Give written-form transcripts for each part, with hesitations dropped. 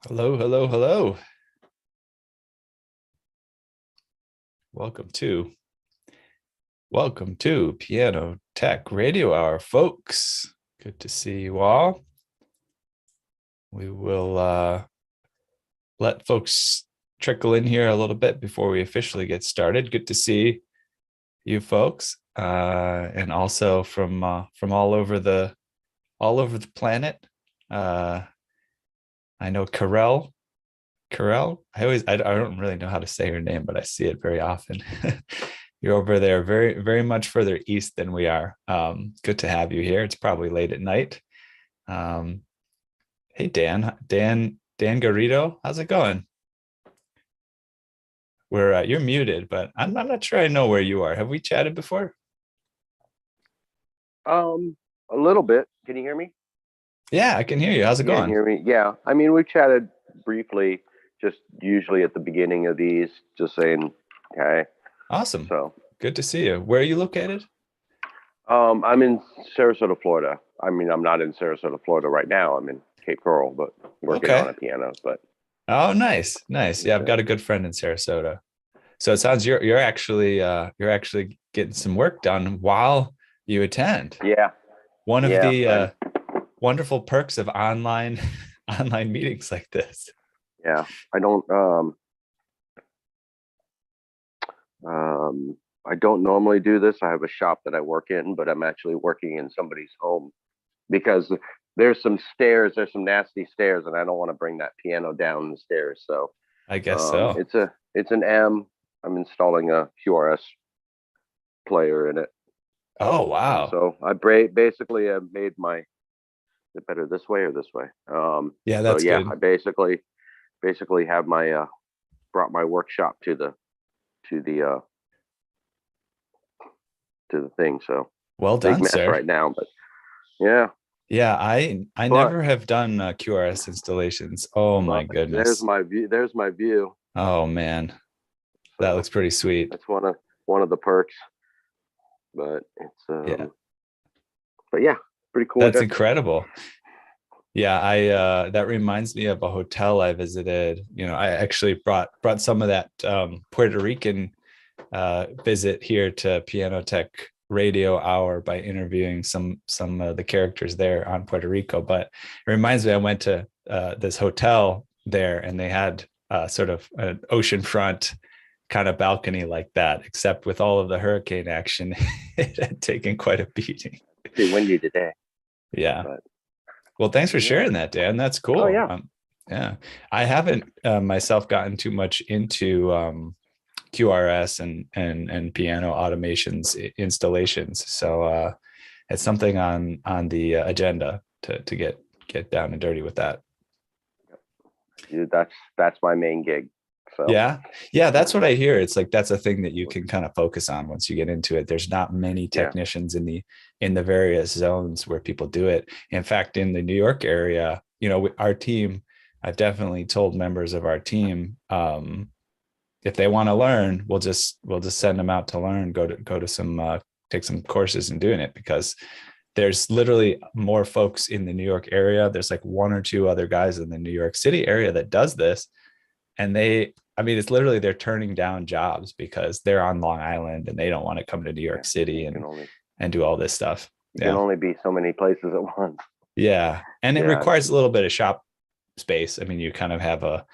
Hello, hello, hello. Welcome to Piano Tech Radio Hour, folks. Good to see you all. We will let folks trickle in here a little bit before we officially get started. Good to see you folks, and also from all over the planet. I know Carell. I don't really know how to say her name, but I see it very often. You're over there very, very much further east than we are. Good to have you here. It's probably late at night. Hey, Dan Garrido, how's it going? You're muted, but I'm not sure I know where you are. Have we chatted before? A little bit. Can you hear me? Yeah, I can hear you. How's it going? Hear me? Yeah. I mean, we chatted briefly, just usually at the beginning of these, just saying, okay. Awesome. So good to see you. Where are you located? I'm in Sarasota, Florida. I mean, I'm not in Sarasota, Florida right now. I'm in Cape Coral, but working on a piano. But oh, nice. Yeah, I've got a good friend in Sarasota. So it sounds you're actually getting some work done while you attend. Yeah. One of the wonderful perks of online meetings like this. Yeah. I don't normally do this. I have a shop that I work in, but I'm actually working in somebody's home because there's some nasty stairs, and I don't want to bring that piano down the stairs. So I guess so. It's an M. I'm installing a QRS player in it. Oh wow! So I basically made my. Is it better this way or this way? Yeah, that's good. I basically have my brought my workshop to the thing. So well done, big mess sir. right now, but yeah. Yeah, I never have done QRS installations. Oh my goodness. There's my view. Oh man, that looks pretty sweet. That's one of the perks. But it's yeah. But yeah, pretty cool. That's incredible. Yeah, I that reminds me of a hotel I visited. You know, I actually brought some of that Puerto Rican visit here to Piano Tech Radio Hour by interviewing some of the characters there on Puerto Rico. But it reminds me, I went to this hotel there, and they had sort of an oceanfront kind of balcony like that, except with all of the hurricane action, it had taken quite a beating. Pretty windy today. Yeah. But, well, thanks for sharing that, Dan. That's cool. Oh, yeah. Yeah. I haven't myself gotten too much into QRS and piano automations installations. So it's something on the agenda to get down and dirty with that. Dude, that's my main gig. So yeah, that's what I hear. It's like that's a thing that you can kind of focus on once you get into it. There's not many technicians in the various zones where people do it. In fact, in the New York area, you know, our team, I've definitely told members of our team, if they want to learn, we'll just send them out to learn, go to some take some courses and doing it, because there's literally more folks in the New York area. There's like one or two other guys in the New York City area that does this. And it's literally they're turning down jobs because they're on Long Island and they don't want to come to New York City and do all this stuff. You can only be so many places at once. Yeah. And it requires a little bit of shop space. I mean, you kind of have a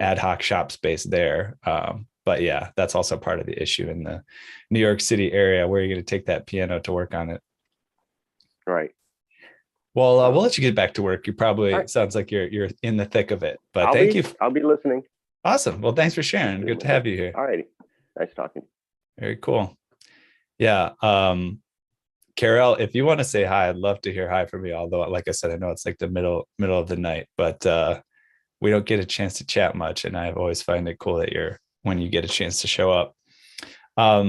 ad hoc shop space there. But yeah, that's also part of the issue in the New York City area, where you're going to take that piano to work on it. Right. Well, we'll let you get back to work. You probably sounds like you're in the thick of it, but thank you. I'll be listening. Awesome. Well, thanks for sharing. Good to have you here. All righty. Nice talking. Very cool. Yeah. Carol, if you want to say hi, I'd love to hear hi from you. Although, like I said, I know it's like the middle of the night, but we don't get a chance to chat much. And I've always find it cool that when you get a chance to show up. All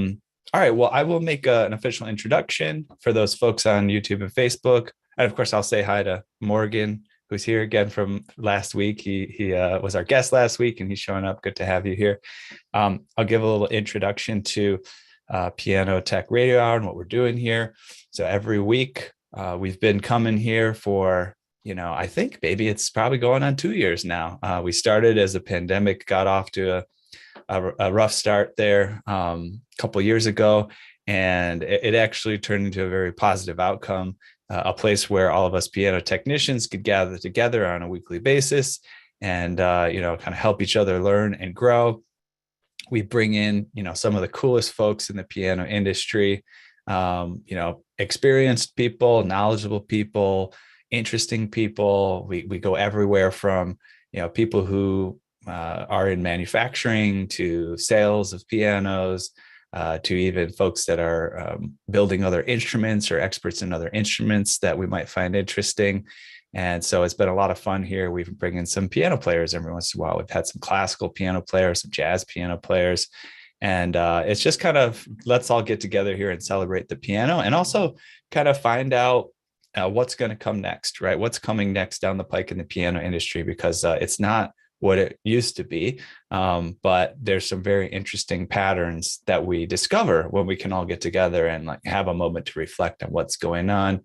right. Well, I will make an official introduction for those folks on YouTube and Facebook. And of course, I'll say hi to Morgan, who's here again from last week. He was our guest last week, and he's showing up. Good to have you here. I'll give a little introduction to Piano Tech Radio Hour and what we're doing here. So every week we've been coming here for I think maybe it's probably going on 2 years now. We started as a pandemic, got off to a rough start there a couple of years ago, and it actually turned into a very positive outcome, a place where all of us piano technicians could gather together on a weekly basis and kind of help each other learn and grow. We bring in some of the coolest folks in the piano industry, experienced people, knowledgeable people, interesting people. We go everywhere from people who are in manufacturing to sales of pianos, to even folks that are building other instruments or experts in other instruments that we might find interesting. And so it's been a lot of fun here. We've bring in some piano players every once in a while. We've had some classical piano players, some jazz piano players. And it's just kind of, let's all get together here and celebrate the piano, and also kind of find out what's going to come next, right? What's coming next down the pike in the piano industry, because it's not what it used to be. But there's some very interesting patterns that we discover when we can all get together and like have a moment to reflect on what's going on.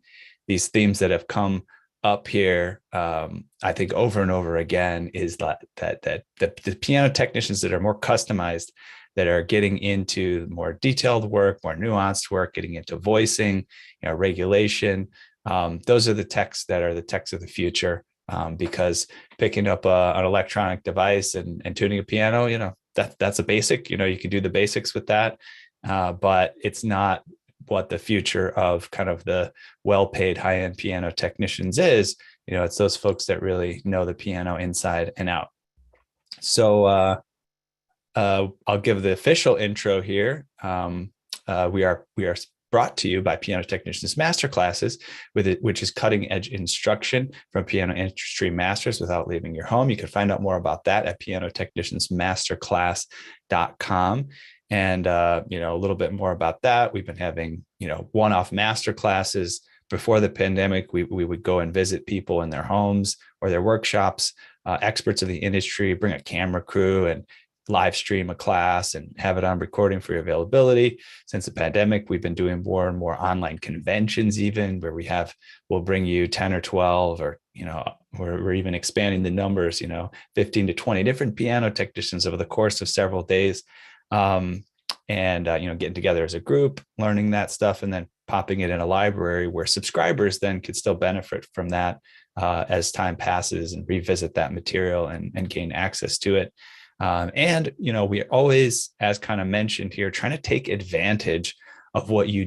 These themes that have come up here, I think over and over again, is that the piano technicians that are more customized, that are getting into more detailed work, more nuanced work, getting into voicing, regulation. Those are the techs that are the techs of the future, because picking up an electronic device and tuning a piano, that's a basic. You can do the basics with that, but it's not what the future of kind of the well-paid high-end piano technicians is. It's those folks that really know the piano inside and out. So I'll give the official intro here. We are brought to you by Piano Technicians Masterclasses, which is cutting edge instruction from piano industry masters without leaving your home. You can find out more about that at pianotechniciansmasterclass.com. And a little bit more about that. We've been having one-off master classes. Before the pandemic, we would go and visit people in their homes or their workshops, experts of the industry, bring a camera crew and live stream a class and have it on recording for your availability. Since the pandemic, we've been doing more and more online conventions, even where we'll bring you 10 or 12, or we're even expanding the numbers, 15 to 20 different piano technicians over the course of several days. Getting together as a group, learning that stuff, and then popping it in a library where subscribers then could still benefit from that as time passes and revisit that material and gain access to it. We always, as kind of mentioned here, trying to take advantage of what you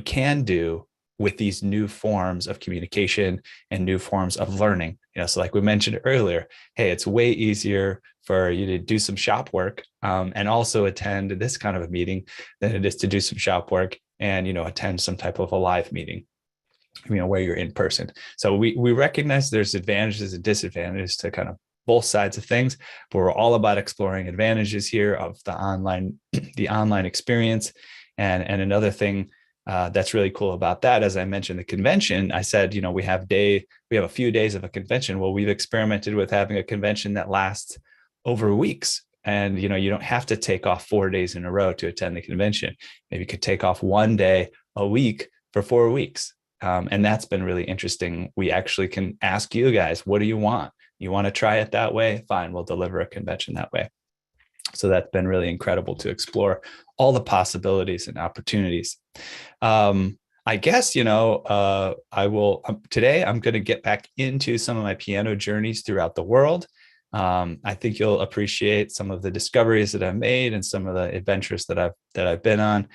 can do with these new forms of communication and new forms of learning. So like we mentioned earlier, hey, it's way easier for you to do some shop work and also attend this kind of a meeting than it is to do some shop work and, attend some type of a live meeting, where you're in person. So we recognize there's advantages and disadvantages to kind of both sides of things, but we're all about exploring advantages here of the online experience. And another thing that's really cool about that, as I mentioned, the convention, I said, we have a few days of a convention. Well, we've experimented with having a convention that lasts over weeks. And, you don't have to take off 4 days in a row to attend the convention. Maybe you could take off one day a week for 4 weeks. And that's been really interesting. We actually can ask you guys, what do you want? You want to try it that way? Fine, we'll deliver a convention that way. So that's been really incredible to explore all the possibilities and opportunities. I guess, I will, today I'm going to get back into some of my piano journeys throughout the world. I think you'll appreciate some of the discoveries that I've made and some of the adventures that I've been on.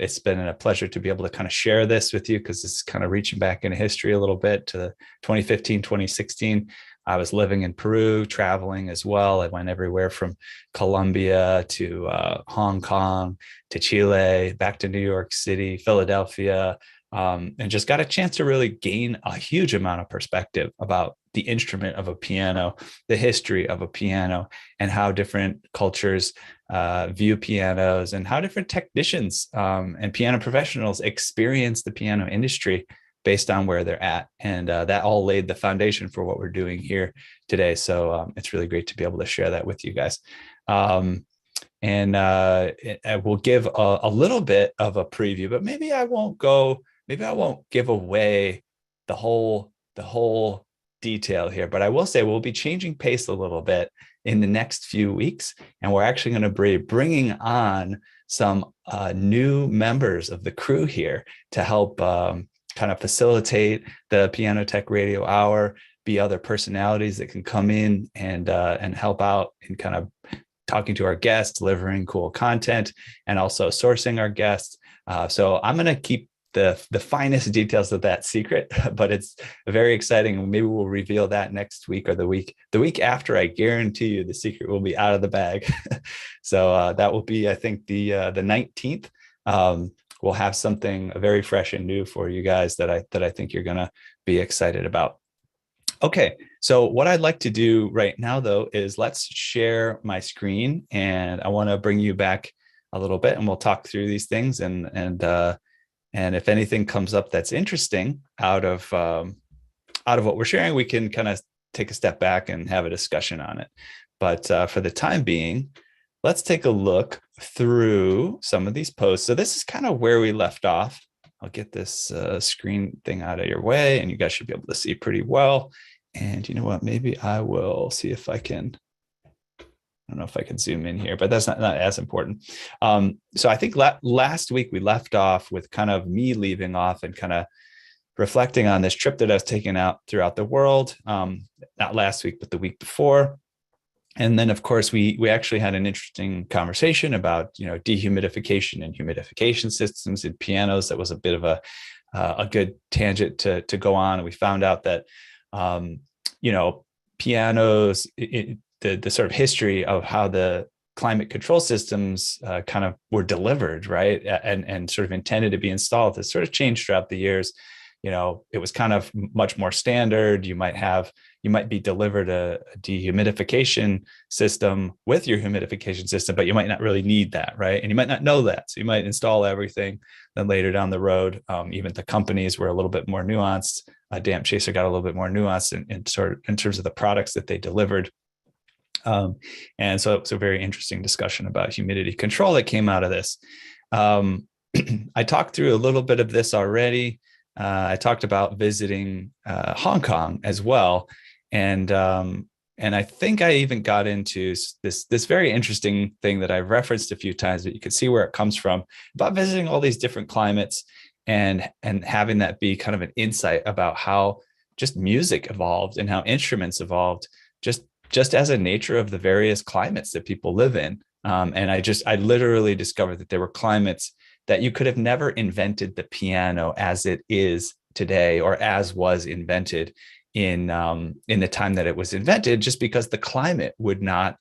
It's been a pleasure to be able to kind of share this with you, because it's kind of reaching back into history a little bit to 2015, 2016. I was living in Peru, traveling as well. I went everywhere from Colombia to Hong Kong to Chile, back to New York City, Philadelphia, and just got a chance to really gain a huge amount of perspective about the instrument of a piano, the history of a piano, and how different cultures view pianos, and how different technicians and piano professionals experience the piano industry based on where they're at. And that all laid the foundation for what we're doing here today. So it's really great to be able to share that with you guys. I will give a little bit of a preview, but maybe I won't give away the whole the whole detail here, but I will say we'll be changing pace a little bit in the next few weeks, and we're actually going to be bringing on some new members of the crew here to help kind of facilitate the Piano Tech Radio Hour, be other personalities that can come in and help out in kind of talking to our guests, delivering cool content, and also sourcing our guests. So I'm going to keep the finest details of that secret, but it's very exciting. Maybe we'll reveal that next week or the week after. I guarantee you the secret will be out of the bag. So that will be, I think, the 19th. We'll have something very fresh and new for you guys that I think you're going to be excited about. Okay, so what I'd like to do right now, though, is let's share my screen, and I want to bring you back a little bit, and we'll talk through these things, and if anything comes up that's interesting out of what we're sharing, we can kind of take a step back and have a discussion on it. But for the time being, let's take a look through some of these posts. So this is kind of where we left off. I'll get this screen thing out of your way, and you guys should be able to see pretty well. And you know what? Maybe I will see if I can. I don't know if I can zoom in here, but that's not as important. So I think last week we left off with kind of me leaving off and kind of reflecting on this trip that I was taking out throughout the world. Not last week, but the week before. And then, of course, we actually had an interesting conversation about, dehumidification and humidification systems in pianos. That was a bit of a good tangent to go on. And we found out that, pianos, the sort of history of how the climate control systems kind of were delivered, right, and sort of intended to be installed, has sort of changed throughout the years. It was kind of much more standard. You might be delivered a dehumidification system with your humidification system, but you might not really need that, right? And you might not know that. So you might install everything. Then later down the road, even the companies were a little bit more nuanced. Damp Chaser got a little bit more nuanced in terms of the products that they delivered. And so it was a very interesting discussion about humidity control that came out of this. I talked through a little bit of this already. I talked about visiting Hong Kong as well, and I think I even got into this very interesting thing that I've referenced a few times, but you can see where it comes from, about visiting all these different climates and having that be kind of an insight about how just music evolved and how instruments evolved just as a nature of the various climates that people live in. And I literally discovered that there were climates that you could have never invented the piano as it is today, or as was invented in the time that it was invented, just because the climate would not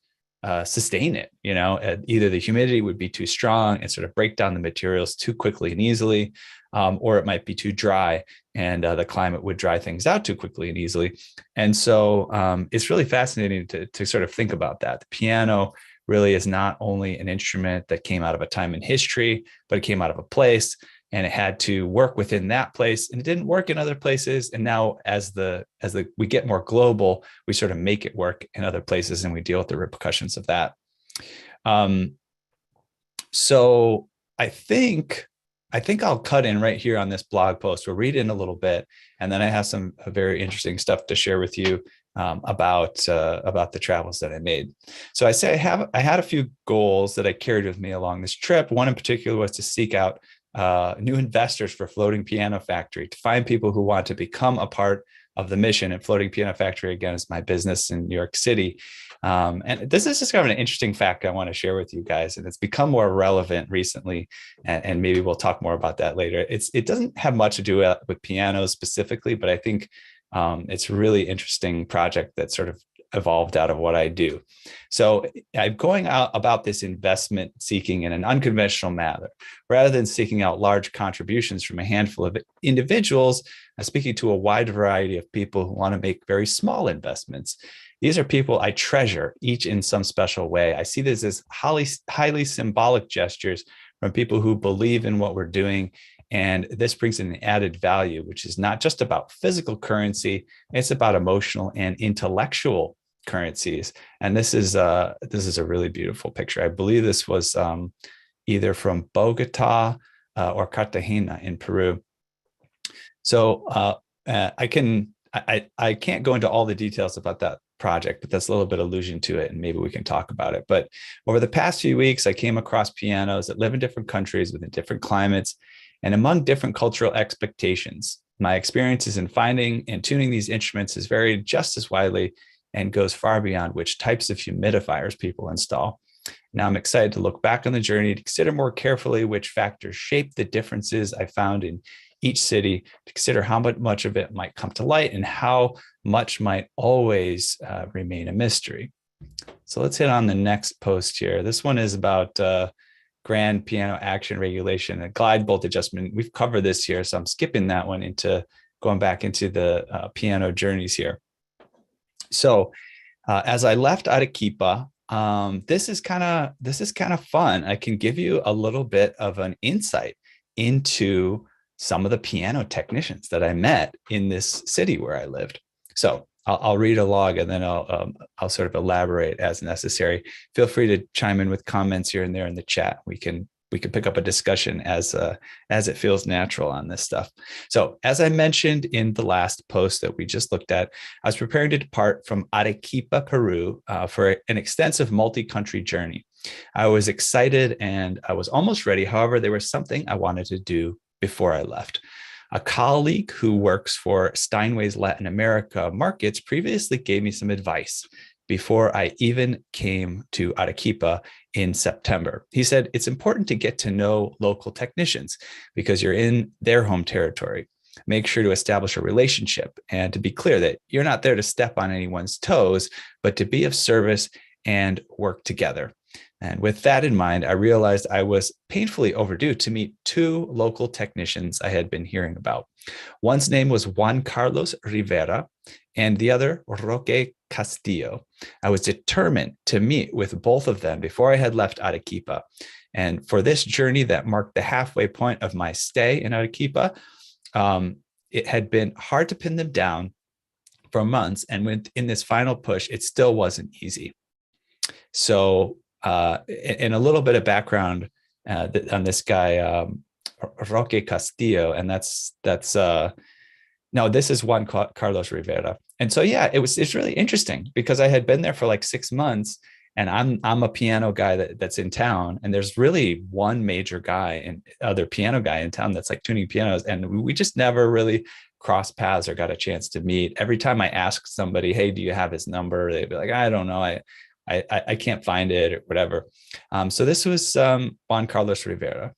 sustain it. Either the humidity would be too strong and sort of break down the materials too quickly and easily, or it might be too dry and the climate would dry things out too quickly and easily. And so it's really fascinating to sort of think about that. The piano really is not only an instrument that came out of a time in history, but it came out of a place, and it had to work within that place, and it didn't work in other places. And now as we get more global, we sort of make it work in other places, and we deal with the repercussions of that. So I think I'll cut in right here on this blog post. We'll read in a little bit, and then I have some very interesting stuff to share with you about the travels that I made. So I had a few goals that I carried with me along this trip. One in particular was to seek out new investors for Floating Piano Factory, to find people who want to become a part of the mission. And Floating Piano Factory, again, is my business in New York City. And this is just kind of an interesting fact I want to share with you guys, and it's become more relevant recently, and maybe we'll talk more about that later. It doesn't have much to do with pianos specifically, but I think it's a really interesting project that sort of evolved out of what I do. So I'm going out about this investment seeking in an unconventional manner. Rather than seeking out large contributions from a handful of individuals, I'm speaking to a wide variety of people who want to make very small investments. These are people I treasure, each in some special way. I see this as highly symbolic gestures from people who believe in what we're doing. And this brings in an added value, which is not just about physical currency, it's about emotional and intellectual currencies. And this is a really beautiful picture. I believe this was either from Bogota or Cartagena in Peru. So I can I can't go into all the details about that project, but that's a little bit allusion to it, and maybe we can talk about it. But over the past few weeks, I came across pianos that live in different countries within different climates and among different cultural expectations. My experiences in finding and tuning these instruments has varied just as widely and goes far beyond which types of humidifiers people install. Now I'm excited to look back on the journey to consider more carefully which factors shape the differences I found in each city, to consider how much of it might come to light and how much might always remain a mystery. So let's hit on the next post here. This one is about grand piano action regulation and glide bolt adjustment. We've covered this here, so I'm skipping that one into going back into the piano journeys here. So as I left Arequipa, this is kind of fun. I can give you a little bit of an insight into some of the piano technicians that I met in this city where I lived. So I'll read a log and then I'll sort of elaborate as necessary. Feel free to chime in with comments here and there in the chat. We can pick up a discussion as it feels natural on this stuff. So as I mentioned in the last post that we just looked at, I was preparing to depart from Arequipa, Peru, for an extensive multi-country journey. I was excited and I was almost ready. However, there was something I wanted to do before I left. A colleague who works for Steinway's Latin America markets previously gave me some advice before I even came to Arequipa in September. He said, it's important to get to know local technicians because you're in their home territory. Make sure to establish a relationship and to be clear that you're not there to step on anyone's toes, but to be of service and work together. And with that in mind, I realized I was painfully overdue to meet two local technicians I had been hearing about. One's name was Juan Carlos Rivera, and the other, Roque Castillo. I was determined to meet with both of them before I had left Arequipa. And for this journey that marked the halfway point of my stay in Arequipa, it had been hard to pin them down for months. And in this final push, it still wasn't easy. So, and a little bit of background on this guy, Roque Castillo, and no, this is Juan Carlos Rivera. And so, yeah, it's really interesting because I had been there for like 6 months, and I'm a piano guy that's in town, and there's really one major guy and other piano guy in town that's like tuning pianos, and we just never really crossed paths or got a chance to meet. Every time I ask somebody, hey, do you have his number? They'd be like, I don't know. I can't find it or whatever. So this was Juan Carlos Rivera.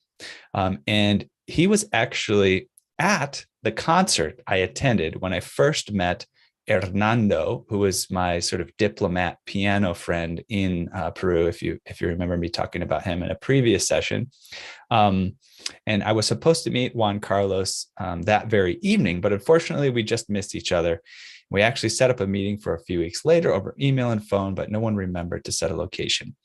And he was actually at the concert I attended when I first met Hernando, who was my sort of diplomat piano friend in Peru, if you remember me talking about him in a previous session. And I was supposed to meet Juan Carlos that very evening, but unfortunately we just missed each other. We actually set up a meeting for a few weeks later over email and phone, but no one remembered to set a location.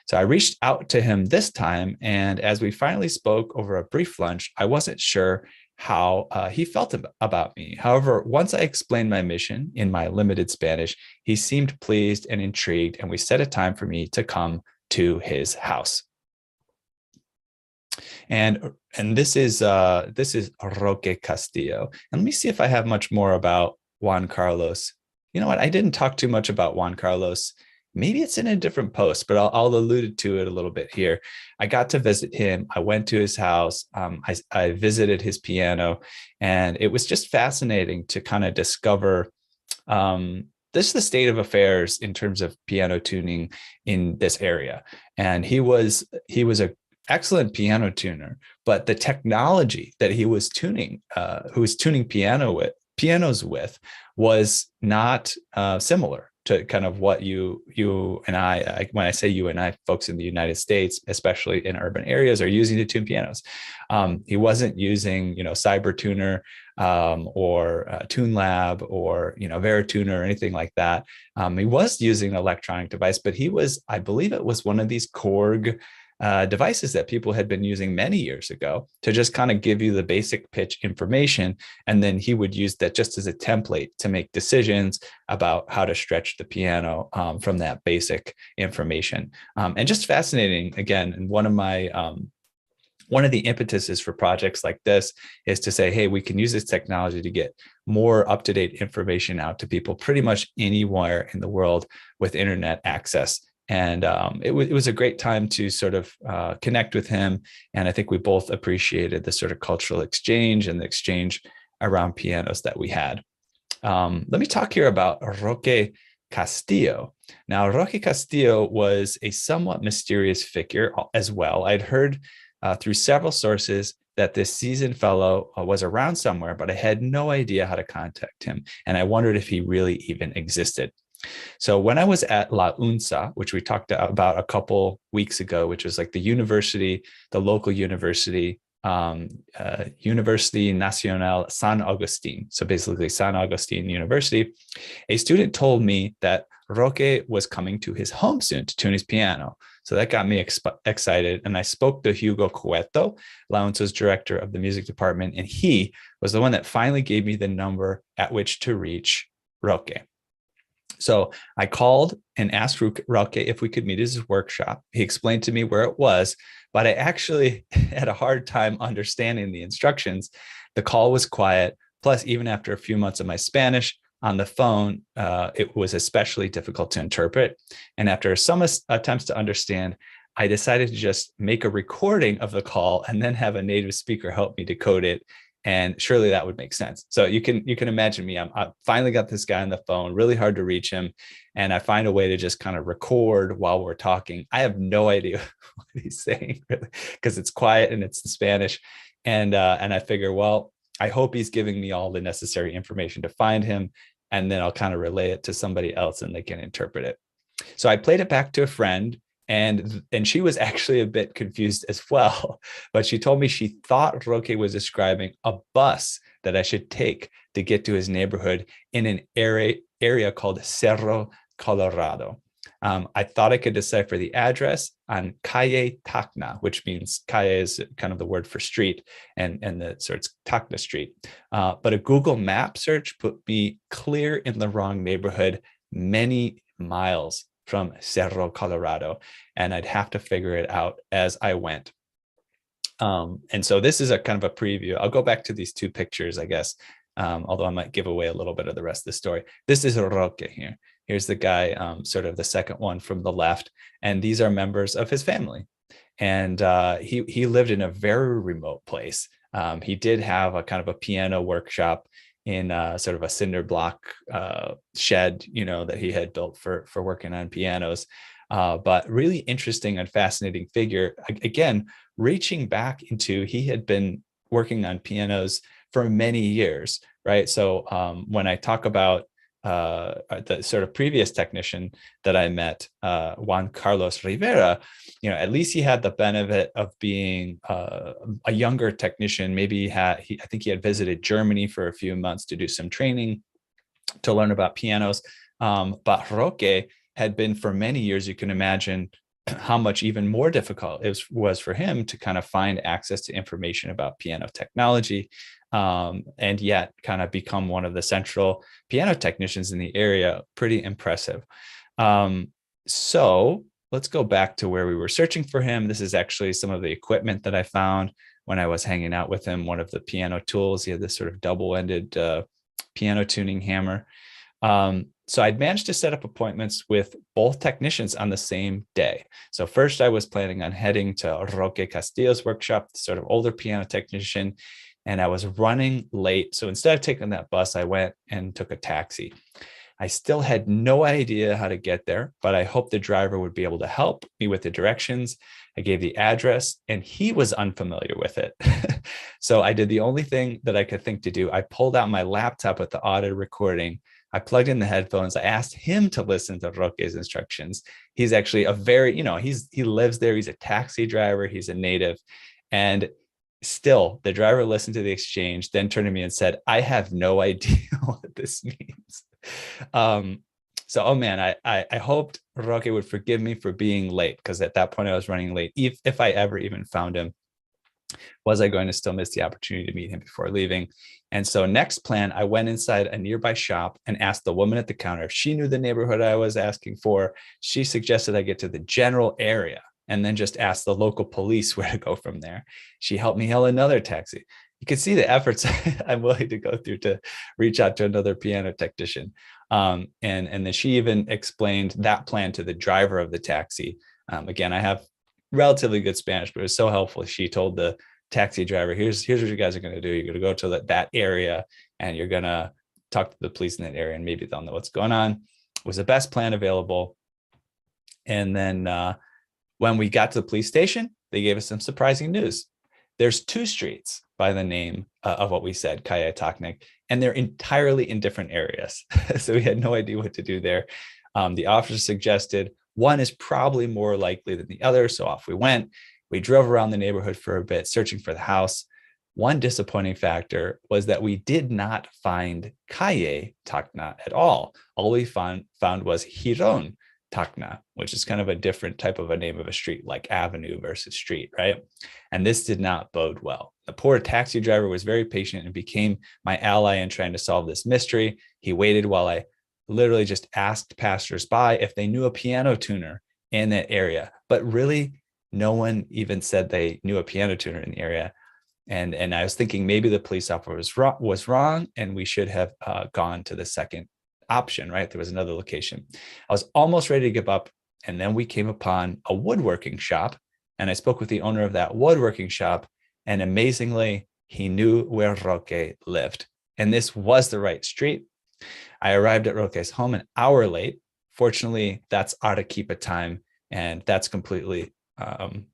So I reached out to him this time, and as we finally spoke over a brief lunch, I wasn't sure how he felt about me. However, once I explained my mission in my limited Spanish, he seemed pleased and intrigued, and we set a time for me to come to his house. And this is Roque Castillo. And let me see if I have much more about Juan Carlos. You know what? I didn't talk too much about Juan Carlos. Maybe it's in a different post, but I'll allude to it a little bit here. I got to visit him. I went to his house. I visited his piano, and it was just fascinating to kind of discover this is the state of affairs in terms of piano tuning in this area. And he was a excellent piano tuner, but the technology that he was tuning, who was tuning pianos with, was not similar to kind of what you and I, when I say you and I, folks in the United States, especially in urban areas, are using to tune pianos. He wasn't using, CyberTuner or TuneLab or Verituner or anything like that. He was using an electronic device, but I believe it was one of these Korg devices that people had been using many years ago to just kind of give you the basic pitch information. And then he would use that just as a template to make decisions about how to stretch the piano from that basic information. And just fascinating, again, and one of my one of the impetuses for projects like this is to say, hey, we can use this technology to get more up-to-date information out to people pretty much anywhere in the world with internet access. And it was a great time to sort of connect with him. And I think we both appreciated the sort of cultural exchange and the exchange around pianos that we had. Let me talk here about Roque Castillo. Now, Roque Castillo was a somewhat mysterious figure as well. I'd heard through several sources that this seasoned fellow was around somewhere, but I had no idea how to contact him. And I wondered if he really even existed. So when I was at La UNSA, which we talked about a couple weeks ago, which was like the university, the local university, University Nacional San Agustin. So basically San Agustin University, a student told me that Roque was coming to his home soon to tune his piano. So that got me excited. And I spoke to Hugo Cueto, La UNSA's director of the music department, and he was the one that finally gave me the number at which to reach Roque. So I called and asked Roque if we could meet at his workshop. He explained to me where it was, but I actually had a hard time understanding the instructions. The call was quiet. Plus, even after a few months of my Spanish on the phone, it was especially difficult to interpret. And after some attempts to understand, I decided to just make a recording of the call and then have a native speaker help me decode it. And surely that would make sense. So you can imagine me. I finally got this guy on the phone, really hard to reach him. And I find a way to just kind of record while we're talking. I have no idea what he's saying, really, because it's quiet and it's in Spanish. And I figure, well, I hope he's giving me all the necessary information to find him. And then I'll kind of relay it to somebody else and they can interpret it. So I played it back to a friend. And she was actually a bit confused as well. But she told me she thought Roque was describing a bus that I should take to get to his neighborhood in an area called Cerro Colorado. I thought I could decipher the address on Calle Tacna, which means calle is kind of the word for street, and so it's Tacna Street. But a Google map search put me clear in the wrong neighborhood, many miles from Cerro Colorado, and I'd have to figure it out as I went. And so this is a kind of a preview. I'll go back to these two pictures, I guess, although I might give away a little bit of the rest of the story. This is Roque here. Here's the guy, sort of the second one from the left, and these are members of his family. And he lived in a very remote place. He did have a kind of a piano workshop in sort of a cinder block shed, that he had built for working on pianos. But really interesting and fascinating figure. Again, reaching back into, he had been working on pianos for many years, right? So when I talk about the sort of previous technician that I met, Juan Carlos Rivera, at least he had the benefit of being a younger technician. Maybe I think he had visited Germany for a few months to do some training to learn about pianos. But Roque had been for many years. You can imagine how much even more difficult it was for him to kind of find access to information about piano technology. And yet kind of become one of the central piano technicians in the area. Pretty impressive. So let's go back to where we were searching for him. This is actually some of the equipment that I found when I was hanging out with him. One of the piano tools, he had this sort of double-ended piano tuning hammer. So I'd managed to set up appointments with both technicians on the same day. So first I was planning on heading to Roque Castillo's workshop, the sort of older piano technician, and I was running late. So instead of taking that bus, I went and took a taxi. I still had no idea how to get there, but I hoped the driver would be able to help me with the directions. I gave the address and he was unfamiliar with it. So I did the only thing that I could think to do. I pulled out my laptop with the audio recording. I plugged in the headphones. I asked him to listen to Roque's instructions. He's actually a very, he lives there. He's a taxi driver. He's a native. And still, the driver listened to the exchange, then turned to me and said, I have no idea what this means. So, oh man, I hoped Roque would forgive me for being late, because at that point I was running late. If I ever even found him, was I going to still miss the opportunity to meet him before leaving? And so next plan, I went inside a nearby shop and asked the woman at the counter if she knew the neighborhood I was asking for. She suggested I get to the general area. and then just asked the local police where to go from there. She helped me hail another taxi. You can see the efforts I'm willing to go through to reach out to another piano technician. And then she even explained that plan to the driver of the taxi. Again, I have relatively good Spanish, but it was so helpful. She told the taxi driver, here's what you guys are going to do. You're going to go to that area, and you're going to talk to the police in that area, and maybe they'll know what's going on. It was the best plan available. And then when we got to the police station, they gave us some surprising news. There's 2 streets by the name of what we said, Calle Tacnic, and they're entirely in different areas. So we had no idea what to do there. The officer suggested one is probably more likely than the other. So off we went. We drove around the neighborhood for a bit, searching for the house. One disappointing factor was that we did not find Calle Tacna at all. All we found was Giron Tacna, which is kind of a different type of a name of a street, like avenue versus street, right? And this did not bode well. The poor taxi driver was very patient and became my ally in trying to solve this mystery. He waited while I literally just asked passersby if they knew a piano tuner in that area, but really no one even said they knew a piano tuner in the area. And I was thinking maybe the police officer was wrong, and we should have gone to the second option, right? There was another location. I was almost ready to give up, and then we came upon a woodworking shop, and I spoke with the owner of that woodworking shop, and amazingly, he knew where Roque lived, and this was the right street. I arrived at Roque's home an hour late. Fortunately, that's Arequipa time, and that's completely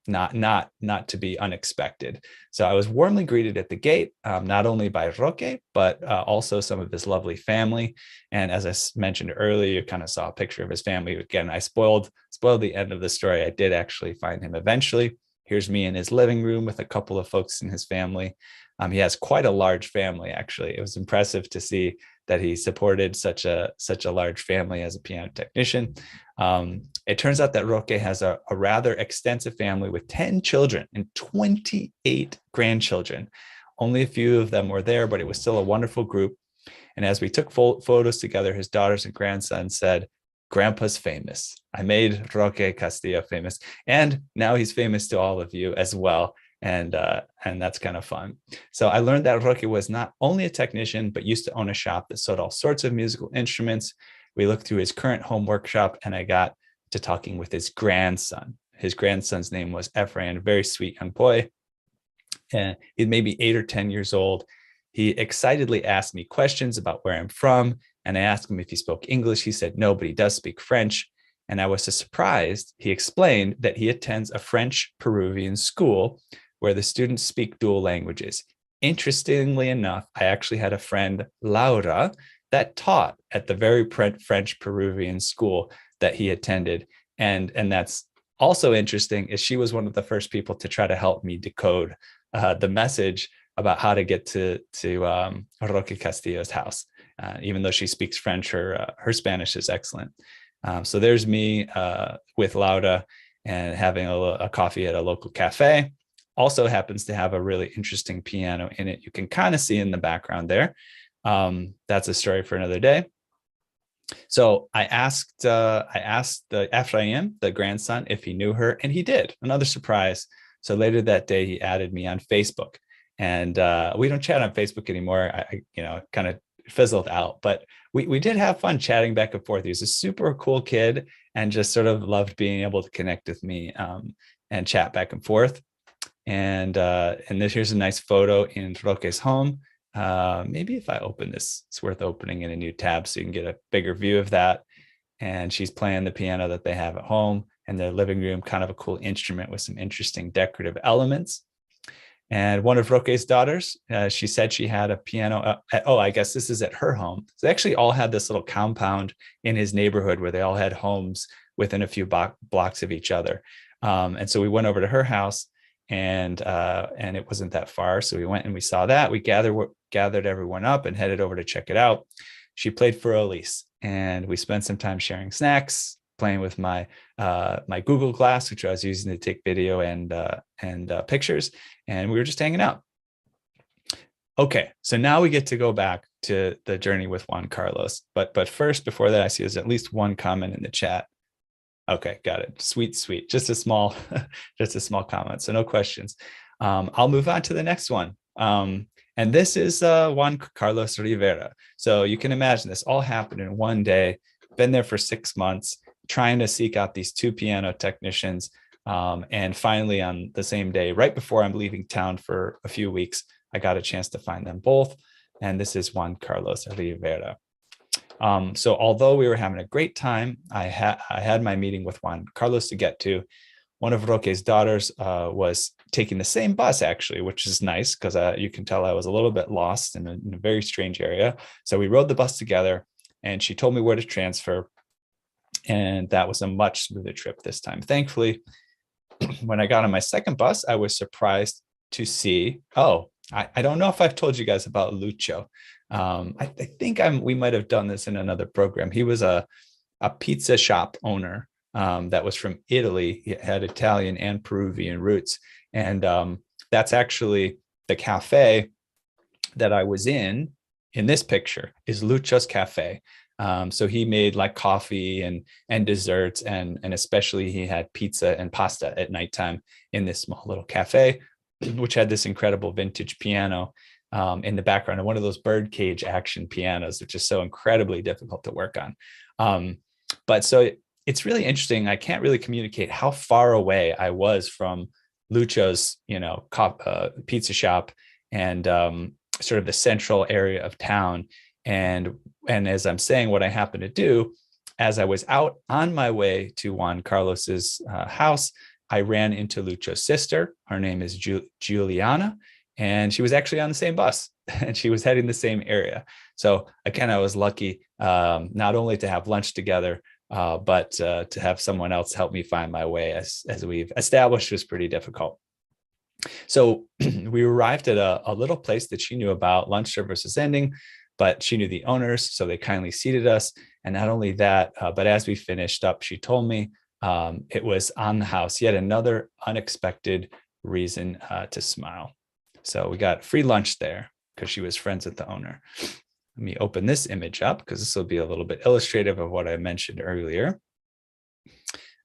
not to be unexpected. So I was warmly greeted at the gate, not only by Roque, but also some of his lovely family. And as I mentioned earlier, you kind of saw a picture of his family. Again, I spoiled the end of the story. I did actually find him eventually. Here's me in his living room with a couple of folks in his family. He has quite a large family, actually. It was impressive to see that he supported such a large family as a piano technician. It turns out that Roque has a rather extensive family with 10 children and 28 grandchildren. Only a few of them were there, but it was still a wonderful group. And as we took photos together, his daughters and grandson said, "Grandpa's famous. I made Roque Castillo famous." And now he's famous to all of you as well. And that's kind of fun. So I learned that Roque was not only a technician, but used to own a shop that sold all sorts of musical instruments. We looked through his current home workshop, and I got to talking with his grandson. His grandson's name was Ephraim, a very sweet young boy. And he's maybe 8 or 10 years old. He excitedly asked me questions about where I'm from, and I asked him if he spoke English. He said no, but he does speak French. And I was so surprised. He explained that he attends a French-Peruvian school where the students speak dual languages. Interestingly enough, I actually had a friend, Laura, that taught at the very French-Peruvian school that he attended. And that's also interesting, is she was one of the first people to try to help me decode the message about how to get to Roque Castillo's house. Even though she speaks French, her Spanish is excellent. So there's me with Laura and having a coffee at a local cafe. Also happens to have a really interesting piano in it. You can kind of see in the background there. That's a story for another day. So I asked the Ephraim, the grandson, if he knew her, and he did. Another surprise. So later that day, he added me on Facebook, and we don't chat on Facebook anymore. I kind of fizzled out, but we did have fun chatting back and forth. He was a super cool kid and just sort of loved being able to connect with me and chat back and forth. And here's a nice photo in Roque's home. Maybe if I open this, it's worth opening in a new tab so you can get a bigger view of that. And she's playing the piano that they have at home in their living room, kind of a cool instrument with some interesting decorative elements. And one of Roque's daughters, she said she had a piano. I guess this is at her home. So they actually all had this little compound in his neighborhood where they all had homes within a few blocks of each other. And so we went over to her house, and it wasn't that far. So we went and we saw that. We gathered everyone up and headed over to check it out. She played for Elise, and we spent some time sharing snacks, playing with my Google Glass, which I was using to take video and pictures, and we were just hanging out. Okay, so now we get to go back to the journey with Juan Carlos. But first, before that, I see there's at least one comment in the chat. Okay, got it. Sweet, sweet. Just a small, just a small comment. So no questions. I'll move on to the next one. And this is Juan Carlos Rivera. So you can imagine this all happened in one day. Been there for 6 months, trying to seek out these two piano technicians. And finally, on the same day, right before I'm leaving town for a few weeks, I got a chance to find them both. And this is Juan Carlos Rivera. So although we were having a great time, I had my meeting with Juan Carlos to get to. One of Roque's daughters was taking the same bus, actually, which is nice because you can tell I was a little bit lost in a very strange area. So we rode the bus together, and she told me where to transfer. And that was a much smoother trip this time. Thankfully, when I got on my second bus, I was surprised to see, I don't know if I've told you guys about Lucio. I think we might have done this in another program. He was a pizza shop owner that was from Italy. He had Italian and Peruvian roots. And that's actually the cafe that I was in this picture is Lucio's Cafe. So he made like coffee and desserts, and especially he had pizza and pasta at nighttime in this small little cafe, which had this incredible vintage piano in the background, and one of those birdcage action pianos, which is so incredibly difficult to work on. But so it's really interesting. I can't really communicate how far away I was from Lucio's, pizza shop and sort of the central area of town. And as I'm saying, what I happened to do, as I was out on my way to Juan Carlos's house, I ran into Lucio's sister. Her name is Juliana, and she was actually on the same bus, and she was heading the same area. So again, I was lucky not only to have lunch together, but to have someone else help me find my way, as we've established was pretty difficult. So we arrived at a little place that she knew about. Lunch service was ending, but she knew the owners, so they kindly seated us. And not only that, but as we finished up, she told me it was on the house, yet another unexpected reason to smile. So we got free lunch there because she was friends with the owner. Let me open this image up because this will be a little bit illustrative of what I mentioned earlier.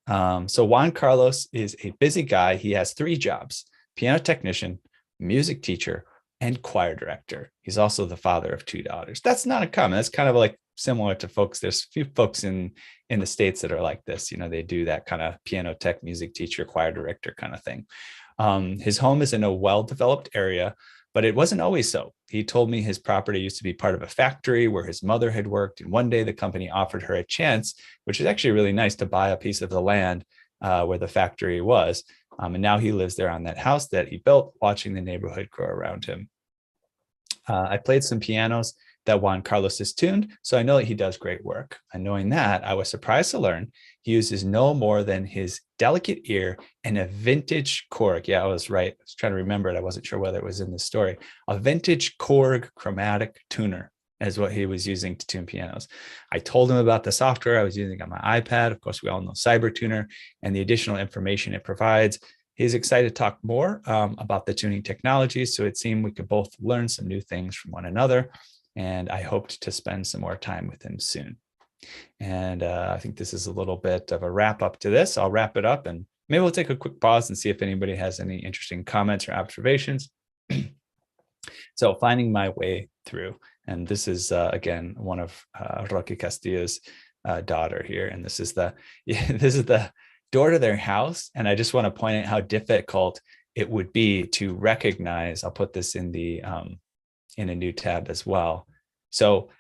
So Juan Carlos is a busy guy. He has 3 jobs: piano technician, music teacher, and choir director. He's also the father of 2 daughters. That's not uncommon. That's kind of like similar to folks. There's a few folks in the States that are like this. They do that kind of piano tech, music teacher, choir director kind of thing. His home is in a well-developed area, but it wasn't always so. He told me his property used to be part of a factory where his mother had worked. And one day the company offered her a chance, which is actually really nice, to buy a piece of the land where the factory was. And now he lives there on that house that he built, watching the neighborhood grow around him. I played some pianos that Juan Carlos has tuned, so I know that he does great work. And knowing that, I was surprised to learn he uses no more than his delicate ear and a vintage Korg. Yeah, I was right. I was trying to remember it. I wasn't sure whether it was in the story. A vintage Korg chromatic tuner is what he was using to tune pianos. I told him about the software I was using on my iPad. Of course, we all know CyberTuner and the additional information it provides. He's excited to talk more about the tuning technologies. So it seemed we could both learn some new things from one another. And I hoped to spend some more time with him soon. And I think this is a little bit of a wrap up to this. I'll wrap it up, and maybe we'll take a quick pause and see if anybody has any interesting comments or observations. So finding my way through. And this is, again, one of Roque Castillo's daughter here. And this is the door to their house. And I just want to point out how difficult it would be to recognize. I'll put this in in a new tab as well. So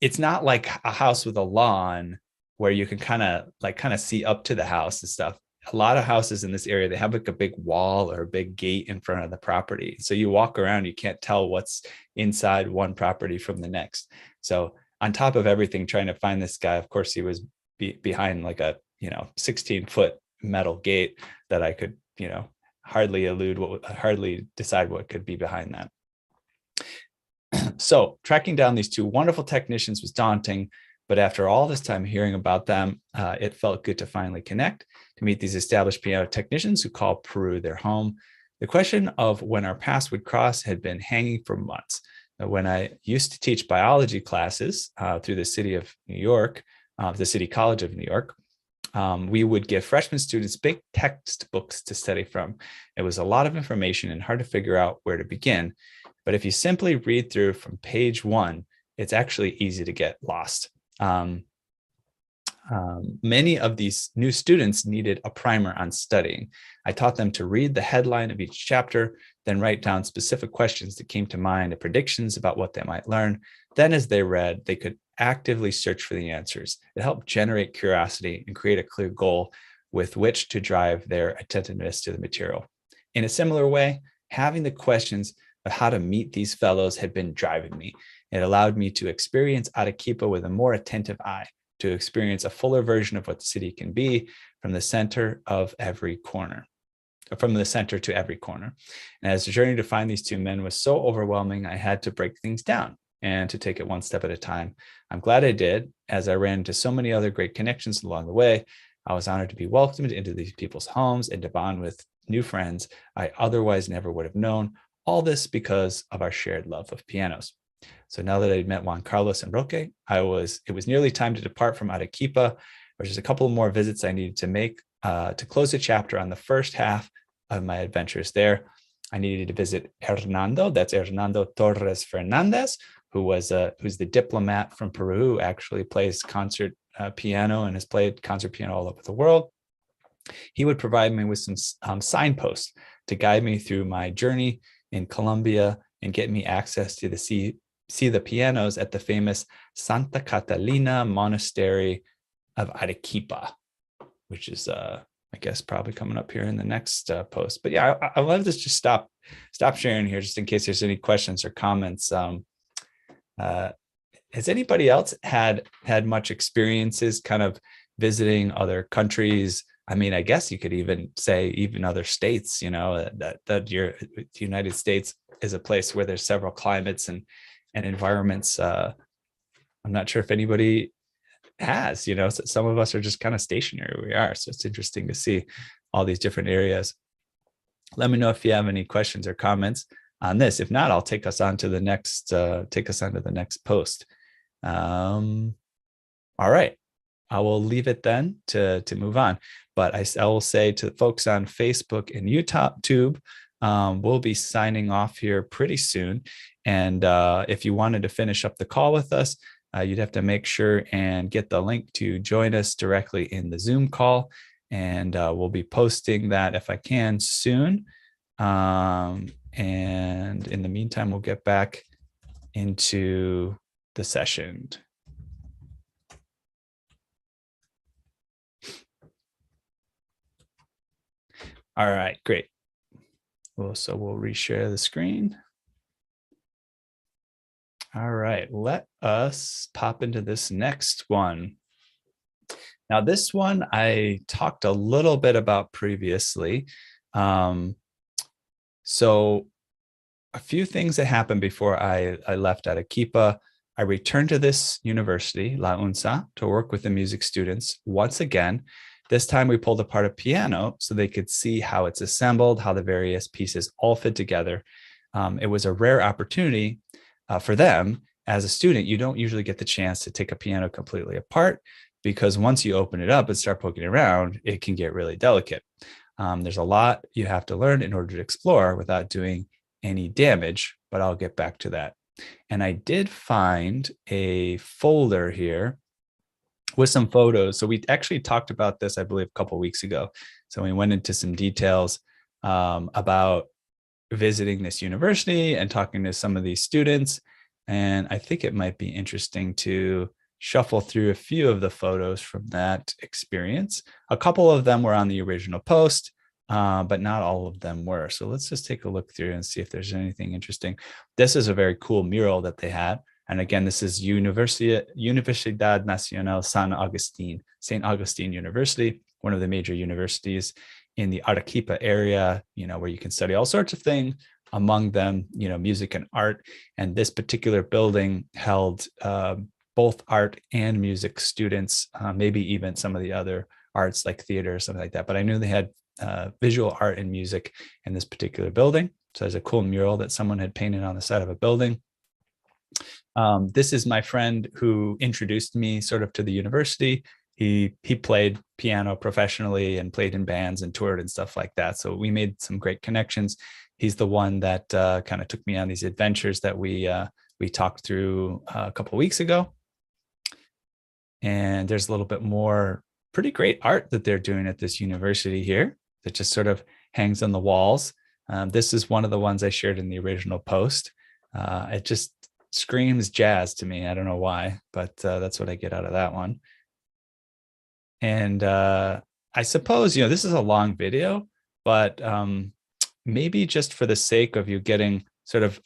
it's not like a house with a lawn where you can kind of see up to the house and stuff. A lot of houses in this area, they have like a big wall or a big gate in front of the property. So you walk around, you can't tell what's inside one property from the next. So on top of everything, trying to find this guy, of course, he was behind like a 16-foot metal gate that I could hardly decide what could be behind that. So tracking down these 2 wonderful technicians was daunting, but after all this time hearing about them, it felt good to finally connect, to meet these established piano technicians who call Peru their home. The question of when our paths would cross had been hanging for months. When I used to teach biology classes through the city of New York, the City College of New York, We would give freshman students big textbooks to study from. It was a lot of information and hard to figure out where to begin. But if you simply read through from page 1, it's actually easy to get lost. Many of these new students needed a primer on studying. I taught them to read the headline of each chapter, then write down specific questions that came to mind and predictions about what they might learn. Then as they read, they could actively search for the answers. It helped generate curiosity and create a clear goal with which to drive their attentiveness to the material. In a similar way, having the questions of how to meet these fellows had been driving me. It allowed me to experience Arequipa with a more attentive eye, to experience a fuller version of what the city can be from the center of every corner, from the center to every corner. And as the journey to find these two men was so overwhelming, I had to break things down and to take it one step at a time. I'm glad I did, as I ran into so many other great connections along the way. I was honored to be welcomed into these people's homes and to bond with new friends I otherwise never would have known. All this because of our shared love of pianos. So now that I'd met Juan Carlos and Roque, it was nearly time to depart from Arequipa. There's just a couple more visits I needed to make to close the chapter on the first half of my adventures there. I needed to visit Hernando, that's Hernando Torres Fernandez, who's the diplomat from Peru, who actually plays concert piano and has played concert piano all over the world. He would provide me with some signposts to guide me through my journey in Colombia and get me access to see the pianos at the famous Santa Catalina Monastery of Arequipa, which is, I guess, probably coming up here in the next post. But yeah, I love this. Just stop sharing here, just in case there's any questions or comments. Has anybody else had much experiences kind of visiting other countries? I mean, I guess you could even say even other states, you know, that the United States is a place where there's several climates and environments. I'm not sure if anybody has, you know, so some of us are just kind of stationary where we are. So it's interesting to see all these different areas. Let me know if you have any questions or comments on this. If not, I'll take us on to the next, post. All right. I will leave it then to move on. But I will say to the folks on Facebook and YouTube, we'll be signing off here pretty soon. And if you wanted to finish up the call with us, you'd have to make sure and get the link to join us directly in the Zoom call. And we'll be posting that if I can soon. And in the meantime, we'll get back into the session. All right, great. Well, so we'll reshare the screen. All right, let us pop into this next one. Now, this one I talked a little bit about previously. So a few things that happened before I left Arequipa. I returned to this university, La UNSA, to work with the music students once again. This time we pulled apart a piano so they could see how it's assembled, how the various pieces all fit together. It was a rare opportunity for them. As a student, you don't usually get the chance to take a piano completely apart, because once you open it up and start poking around, it can get really delicate. There's a lot you have to learn in order to explore without doing any damage, but I'll get back to that. And I did find a folder here with some photos. So we actually talked about this, I believe, a couple of weeks ago. So we went into some details about visiting this university and talking to some of these students. And I think it might be interesting to shuffle through a few of the photos from that experience. A couple of them were on the original post, but not all of them were. So let's just take a look through and see if there's anything interesting. This is a very cool mural that they had. And again, this is Universidad Nacional San Agustín, St. Augustine University, one of the major universities in the Arequipa area, you know, where you can study all sorts of things, among them, you know, music and art. And this particular building held both art and music students, maybe even some of the other arts like theater or something like that. But I knew they had visual art and music in this particular building. So there's a cool mural that someone had painted on the side of a building. This is my friend who introduced me sort of to the university he played piano professionally and played in bands and toured and stuff like that. So we made some great connections. He's the one that kind of took me on these adventures that we talked through a couple of weeks ago. And there's a little bit more pretty great art that they're doing at this university here that just sort of hangs on the walls. This is one of the ones I shared in the original post. It just screams jazz to me. I don't know why, but that's what I get out of that one. And I suppose, this is a long video, but maybe just for the sake of you getting sort of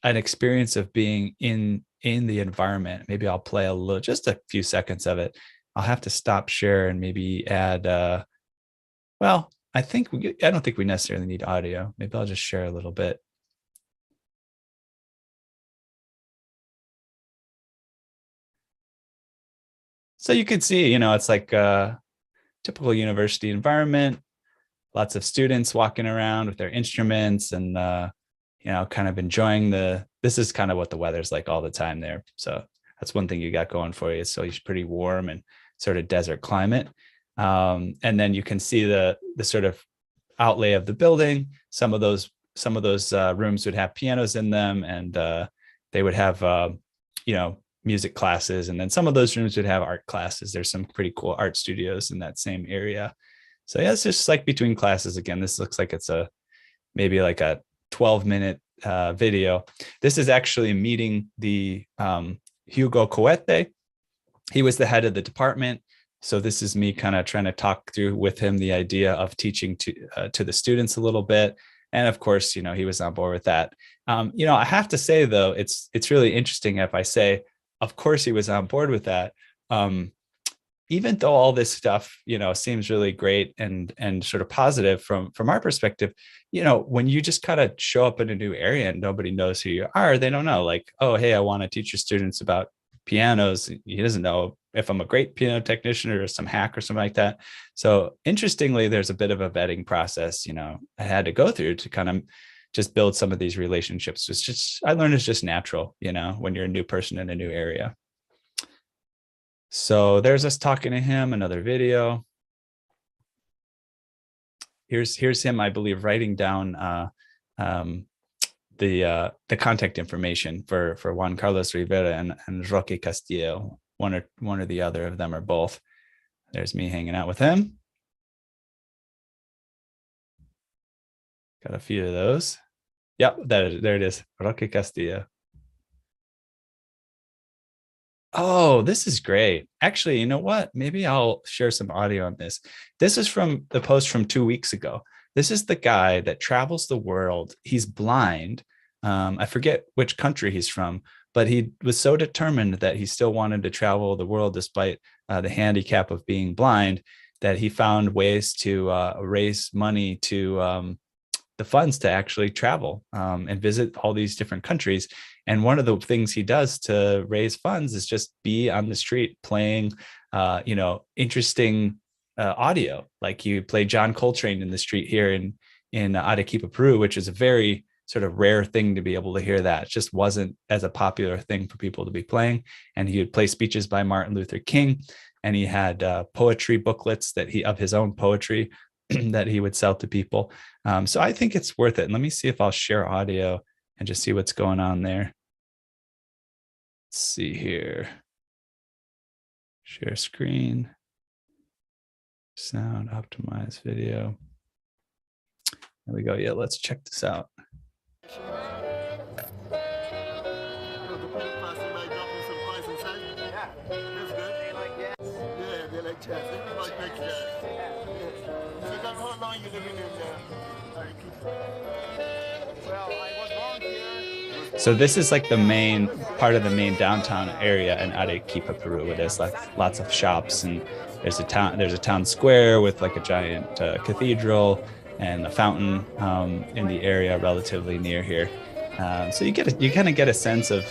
an experience of being in the environment, maybe I'll play just a few seconds of it. I'll have to stop share and maybe add, well, I don't think we necessarily need audio. Maybe I'll just share a little bit. So you can see, it's like a typical university environment, lots of students walking around with their instruments and, kind of enjoying this is kind of what the weather's like all the time there. So that's one thing you got going for you. So it's pretty warm and sort of desert climate. And then you can see the sort of outlay of the building. Some of those rooms would have pianos in them, and they would have, music classes. And then some of those rooms would have art classes. There's some pretty cool art studios in that same area. So yeah, it's just like between classes. Again, this looks like it's maybe like a 12-minute video. This is actually meeting the Hugo Coete. He was the head of the department. So this is me kind of trying to talk through with him the idea of teaching to the students a little bit. And of course, he was on board with that. I have to say, though, it's really interesting if I say, of course, he was on board with that. Even though all this stuff, seems really great and sort of positive from our perspective, when you just kind of show up in a new area and nobody knows who you are, they don't know, like, oh, hey, I want to teach your students about pianos. He doesn't know if I'm a great piano technician or some hack or something like that. So interestingly, there's a bit of a vetting process, I had to go through to kind of just build some of these relationships. I learned it's just natural, when you're a new person in a new area. So there's us talking to him, another video. Here's him, I believe, writing down the contact information for Juan Carlos Rivera and Roque Castillo, one or the other of them, or both. There's me hanging out with him. Got a few of those. Yep, there it is, Roque Castillo. Oh, this is great. Actually, you know what? Maybe I'll share some audio on this. This is from the post from 2 weeks ago. This is the guy that travels the world. He's blind. I forget which country he's from, but he was so determined that he still wanted to travel the world despite the handicap of being blind, that he found ways to raise money to the funds to actually travel and visit all these different countries. And one of the things he does to raise funds is just be on the street playing, interesting audio. Like you play John Coltrane in the street here in Arequipa, Peru, which is a very sort of rare thing to be able to hear that. It just wasn't as a popular thing for people to be playing. And he would play speeches by Martin Luther King. And he had poetry booklets of his own poetry that he would sell to people. So I think it's worth it. And let me see if I'll share audio and just see what's going on there. Let's see here. Share screen. Sound, optimize video. There we go. Yeah, let's check this out. So this is like the main part of the main downtown area in Arequipa, Peru, where there's like lots of shops, and there's a town square with like a giant cathedral and a fountain in the area relatively near here. So you kind of get a sense of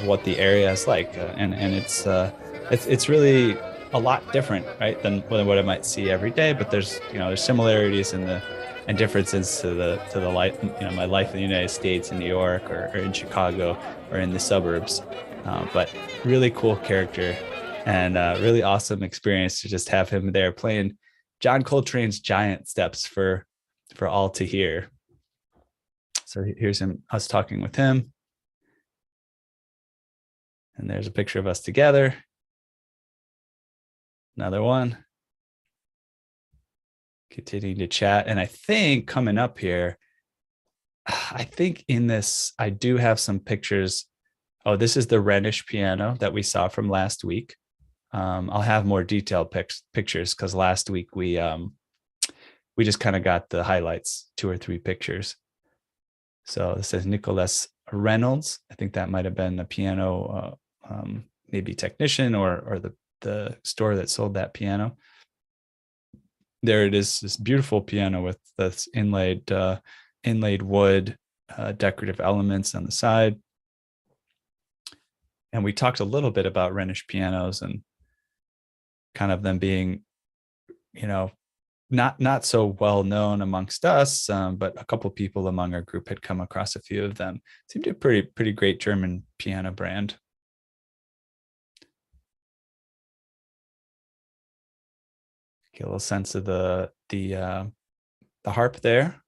what the area is like, and it's really a lot different, right, than what I might see every day. But there's similarities and differences to the life, my life in the United States, in New York or in Chicago or in the suburbs. But really cool character, and really awesome experience to just have him there playing John Coltrane's Giant Steps for all to hear. So here's us talking with him. And there's a picture of us together. Another one. Continuing to chat. And I think coming up here, I think in this, I do have some pictures. Oh, this is the Rhenish piano that we saw from last week. I'll have more detailed pictures because last week we just kind of got the highlights, 2 or 3 pictures. So this is Nicholas Reynolds. I think that might have been a piano, maybe technician or the store that sold that piano. There it is, this beautiful piano with this inlaid wood, decorative elements on the side. And we talked a little bit about Rhenish pianos and kind of them being, not so well known amongst us, but a couple people among our group had come across a few of them. Seemed to be a pretty great German piano brand. Get a little sense of the harp there.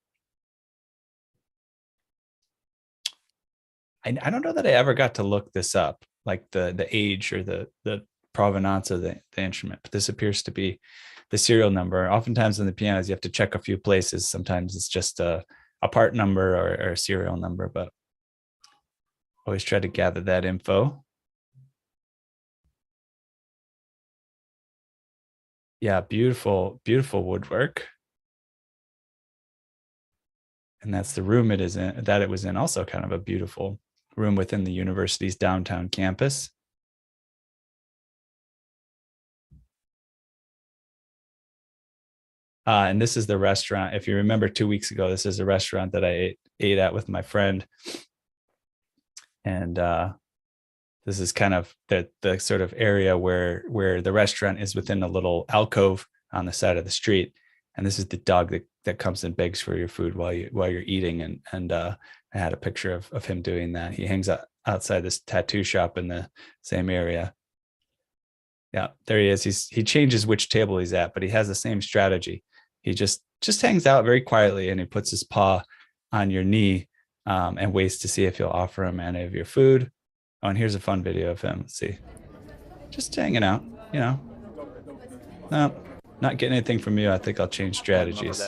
I don't know that I ever got to look this up, like the age or the provenance of the instrument, but this appears to be the serial number. Oftentimes in the pianos, you have to check a few places. Sometimes it's just a part number or a serial number, but always try to gather that info. Yeah, beautiful, beautiful woodwork. And that's the room it was in, also kind of a beautiful room within the university's downtown campus. And this is the restaurant. If you remember 2 weeks ago, this is a restaurant that I ate at with my friend. And this is kind of the sort of area where the restaurant is within a little alcove on the side of the street. And this is the dog that comes and begs for your food while you're eating. And I had a picture of him doing that. He hangs out outside this tattoo shop in the same area. Yeah, there he is. He changes which table he's at, but he has the same strategy. He just hangs out very quietly, and he puts his paw on your knee and waits to see if you'll offer him any of your food. Oh, and here's a fun video of him. Let's see. Just hanging out, No, not getting anything from you. I think I'll change strategies.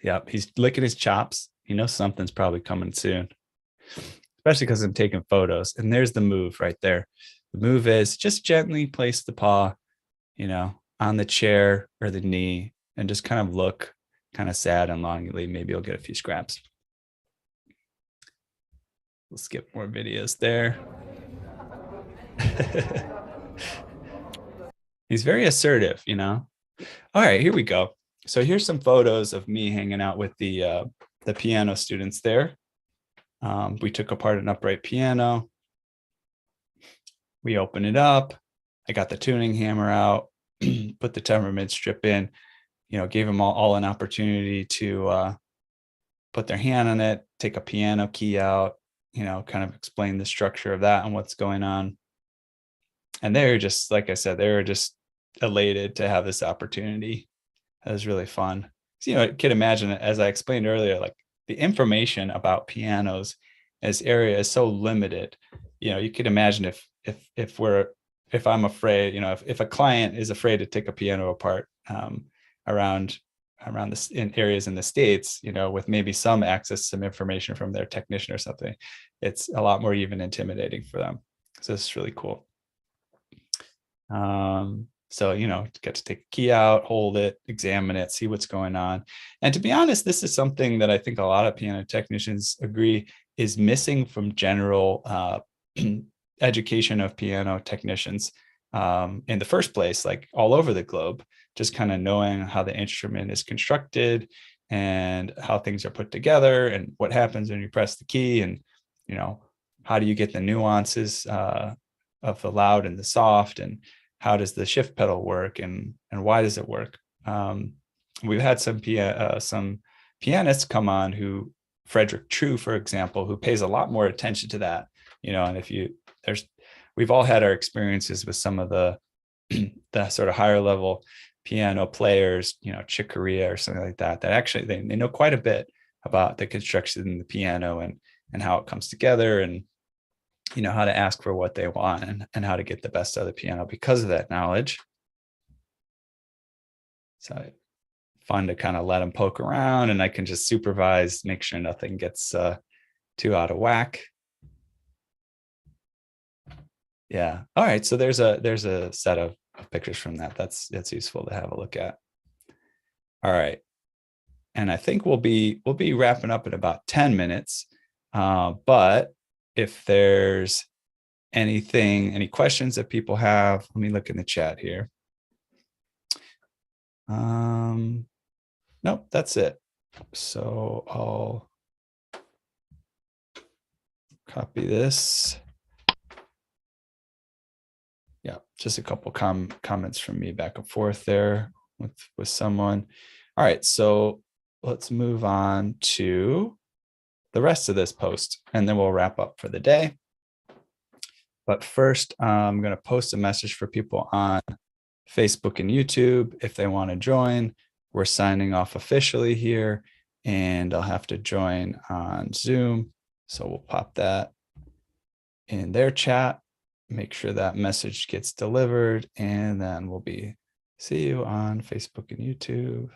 Yeah, he's licking his chops. He knows something's probably coming soon, especially because I'm taking photos. And there's the move right there. The move is just gently place the paw, on the chair or the knee and just kind of look kind of sad and longingly. Maybe you'll get a few scraps. We'll skip more videos there. He's very assertive, All right, here we go. So here's some photos of me hanging out with the piano students there. We took apart an upright piano. We open it up. I got the tuning hammer out, put the temperament strip in, gave them all an opportunity to put their hand on it, take a piano key out, kind of explain the structure of that and what's going on. And they're just, like I said, they were just elated to have this opportunity. That was really fun. So, I could imagine, as I explained earlier, like the information about pianos in this area is so limited. You could imagine if I'm afraid, if a client is afraid to take a piano apart around this in areas in the States, with maybe some access to some information from their technician or something, it's a lot more even intimidating for them. So this is really cool. So, get to take a key out, hold it, examine it, see what's going on. And to be honest, this is something that I think a lot of piano technicians agree is missing from general education of piano technicians in the first place, like all over the globe, just kind of knowing how the instrument is constructed and how things are put together and what happens when you press the key and, how do you get the nuances of the loud and the soft, and how does the shift pedal work, and why does it work? We've had some pianists come on who Frederick True, for example, who pays a lot more attention to that, and if you, we've all had our experiences with some of the sort of higher level piano players, Chick Corea or something like that, that actually they know quite a bit about the construction of the piano and how it comes together, and how to ask for what they want, and how to get the best out of the piano because of that knowledge. So fun to kind of let them poke around, and I can just supervise, make sure nothing gets too out of whack. Yeah. All right. So there's a set of pictures from that. That's useful to have a look at. All right. And I think we'll be wrapping up in about 10 minutes. But if there's any questions that people have, let me look in the chat here. Nope, that's it. So I'll copy this. Yeah, just a couple comments from me back and forth there with someone. All right, so let's move on to the rest of this post, and then we'll wrap up for the day. But first, I'm going to post a message for people on Facebook and YouTube if they want to join. We're signing off officially here, and I'll have to join on Zoom. So we'll pop that in their chat, make sure that message gets delivered, and then we'll see you on Facebook and YouTube.